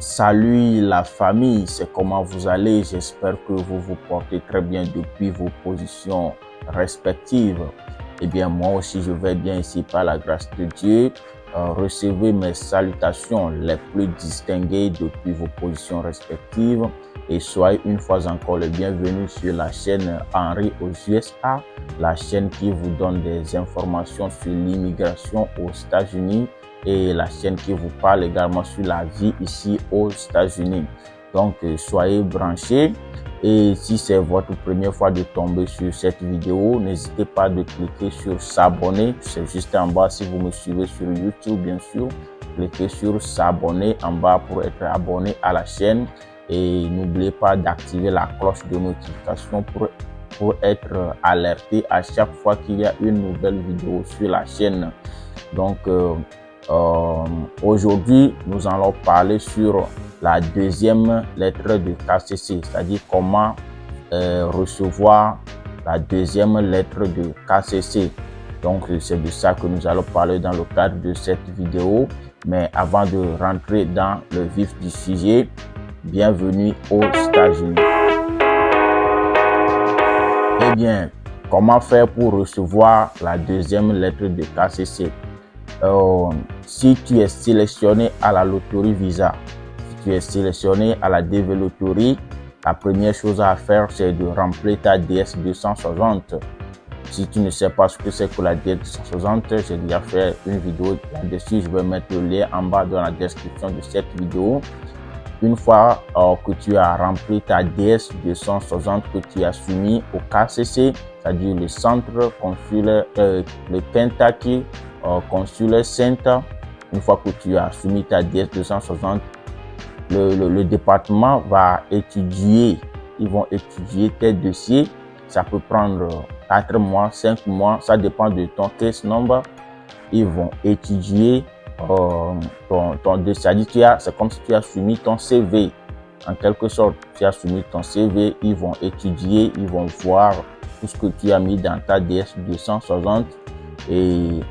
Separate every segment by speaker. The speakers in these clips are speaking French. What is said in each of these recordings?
Speaker 1: Salut la famille, c'est comment vous allez? J'espère que vous vous portez très bien depuis vos positions respectives. Eh bien, moi aussi, je vais bien ici par la grâce de Dieu. Recevez mes salutations les plus distinguées depuis vos positions respectives et soyez une fois encore les bienvenus sur la chaîne Henri aux USA, la chaîne qui vous donne des informations sur l'immigration aux États-Unis et la chaîne qui vous parle également sur la vie ici aux États-Unis. Donc, soyez branchés et si c'est votre première fois de tomber sur cette vidéo, n'hésitez pas de cliquer sur s'abonner. C'est juste en bas si vous me suivez sur YouTube, bien sûr. Cliquez sur s'abonner en bas pour être abonné à la chaîne et n'oubliez pas d'activer la cloche de notification pour être alerté à chaque fois qu'il y a une nouvelle vidéo sur la chaîne. Donc, aujourd'hui, nous allons parler sur la deuxième lettre de KCC, c'est-à-dire comment recevoir la deuxième lettre de KCC. Donc, c'est de ça que nous allons parler dans le cadre de cette vidéo. Mais avant de rentrer dans le vif du sujet, bienvenue aux États-Unis. Eh bien, comment faire pour recevoir la deuxième lettre de KCC? Si tu es sélectionné à la loterie Visa, si tu es sélectionné à la DV Loterie, la première chose à faire, c'est de remplir ta DS 260. Si tu ne sais pas ce que c'est que la DS 260, j'ai déjà fait une vidéo là-dessus. Je vais mettre le lien en bas dans la description de cette vidéo. Une fois que tu as rempli ta DS 260 que tu as soumis au KCC, c'est-à-dire le centre consulaire, le Kentucky Consular Center, une fois que tu as soumis ta DS 260, le département va étudier, ils vont étudier tes dossiers. Ça peut prendre 4 mois, 5 mois, ça dépend de ton case number. Ils vont étudier ton dossier, c'est comme si tu as soumis ton CV. En quelque sorte, tu as soumis ton CV, ils vont étudier, ils vont voir tout ce que tu as mis dans ta DS 260. Et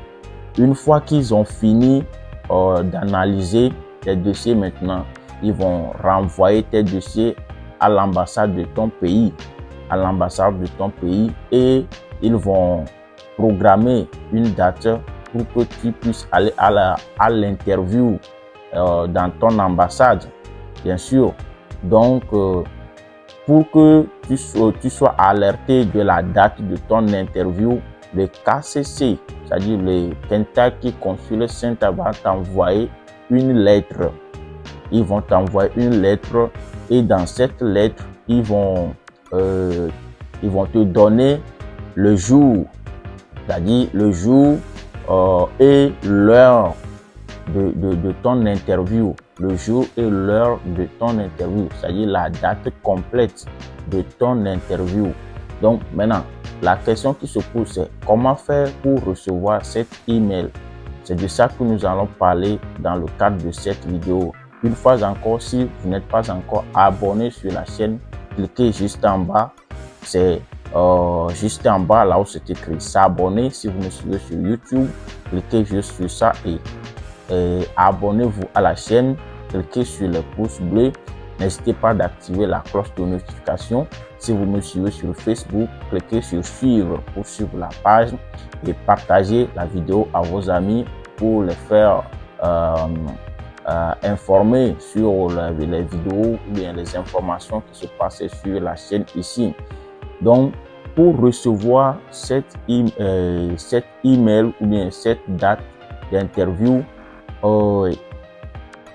Speaker 1: une fois qu'ils ont fini d'analyser tes dossiers maintenant, ils vont renvoyer tes dossiers à l'ambassade de ton pays, et ils vont programmer une date pour que tu puisses aller à l'interview dans ton ambassade, bien sûr. Donc, pour que tu sois alerté de la date de ton interview, le KCC, c'est-à-dire le Kentucky Consular Center, va t'envoyer une lettre. Ils vont t'envoyer une lettre et dans cette lettre, ils vont te donner le jour, c'est-à-dire le jour et l'heure de ton interview, le jour et l'heure de ton interview, c'est-à-dire la date complète de ton interview. Donc maintenant, la question qui se pose, c'est comment faire pour recevoir cet email? C'est de ça que nous allons parler dans le cadre de cette vidéo. Une fois encore, si vous n'êtes pas encore abonné sur la chaîne, cliquez juste en bas. C'est juste en bas, là où c'est écrit s'abonner. Si vous me suivez sur YouTube, cliquez juste sur ça et abonnez-vous à la chaîne. Cliquez sur le pouce bleu. N'hésitez pas d'activer la cloche de notification. Si vous me suivez sur Facebook, cliquez sur suivre pour suivre la page et partagez la vidéo à vos amis pour les faire informer sur les vidéos ou bien les informations qui se passent sur la chaîne ici. Donc, pour recevoir cet email ou bien cette date d'interview,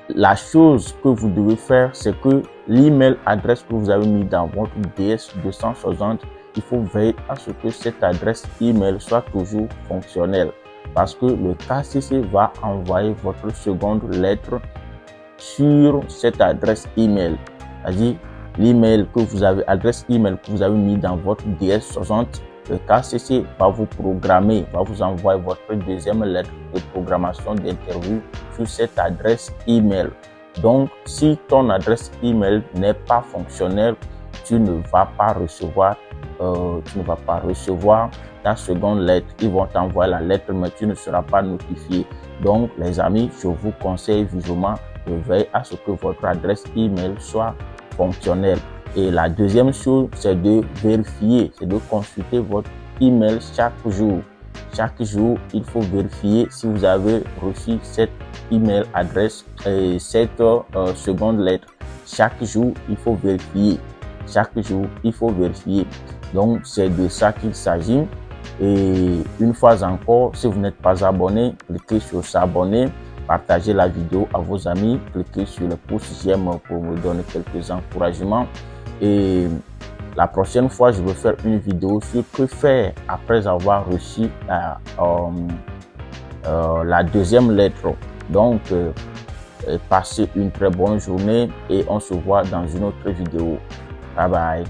Speaker 1: la chose que vous devez faire, c'est que l'email adresse que vous avez mis dans votre DS 260, il faut veiller à ce que cette adresse email soit toujours fonctionnelle parce que le KCC va envoyer votre seconde lettre sur cette adresse email, c'est-à-dire l'email que vous avez, adresse email que vous avez mis dans votre DS60, le KCC va vous programmer, va vous envoyer votre deuxième lettre de programmation d'interview sur cette adresse email. Donc, si ton adresse email n'est pas fonctionnelle, tu ne vas pas recevoir ta seconde lettre. Ils vont t'envoyer la lettre, mais tu ne seras pas notifié. Donc, les amis, je vous conseille vivement veillez à ce que votre adresse email soit fonctionnelle. Et la deuxième chose, c'est de vérifier, c'est de consulter votre email chaque jour. Chaque jour, il faut vérifier si vous avez reçu cette email adresse et cette seconde lettre. Chaque jour, il faut vérifier. Chaque jour, il faut vérifier. Donc, c'est de ça qu'il s'agit. Et une fois encore, si vous n'êtes pas abonné, cliquez sur s'abonner, partagez la vidéo à vos amis, cliquez sur le pouce j'aime pour me donner quelques encouragements. Et la prochaine fois, je vais faire une vidéo sur que faire après avoir reçu la deuxième lettre. Donc, passez une très bonne journée et on se voit dans une autre vidéo. Bye bye.